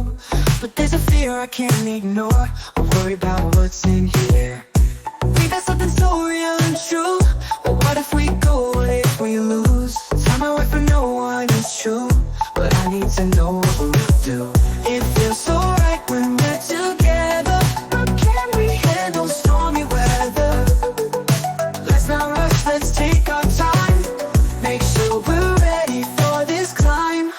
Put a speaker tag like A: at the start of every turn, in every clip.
A: you. But there's a fear I can't ignore. I worry about what's in here. We got something so real and true. But what if we go, if we lose? Time I wait for no one is true. But I need to know what we'll do. It feels so right when we're together. But can we handle stormy weather? Let's not rush, let's take our time. Make sure we're ready for this climb.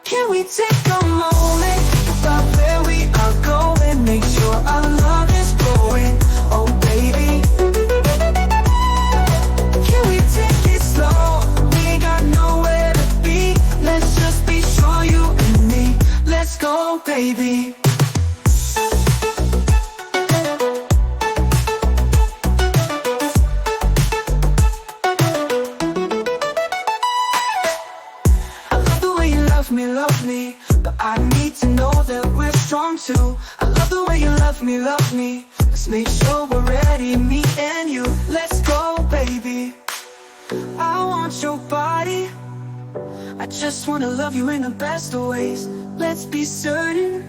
A: Can we take a moment about where we are going? Make sure our love is growing, oh baby. Can we take it slow? We ain't got nowhere to be. Let's just be sure, you and me. Let's go, baby. Love me, but I need to know that we're strong too. I love the way you love me. Let's make sure we're ready, me and you. Let's go, baby. I want your body. I just wanna love you in the best of ways. Let's be certain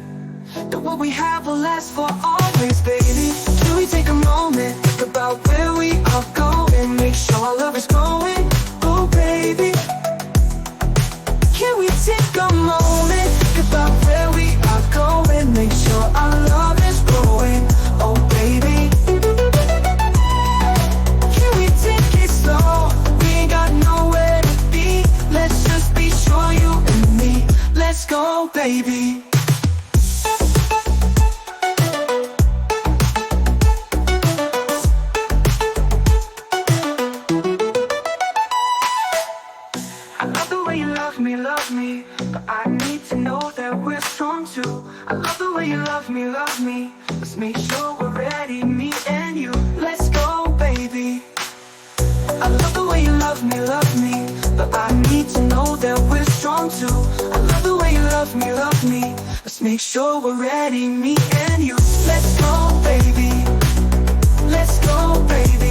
A: that what we have will last for always, baby. Can we take a moment, think about where we are going? Make sure our love is growing, oh baby. Can we take a moment, think about where we are going? Make sure our love is growing, oh baby. Can we take it slow? We ain't got nowhere to be. Let's just be sure, you and me. Let's go, baby. Love me, but I need to know that we're strong too. I love the way you love me. Let's make sure we're ready, me and you. Let's go, baby. I love the way you love me, but I need to know that we're strong too. I love the way you love me. Let's make sure we're ready, me and you. Let's go, baby. Let's go, baby.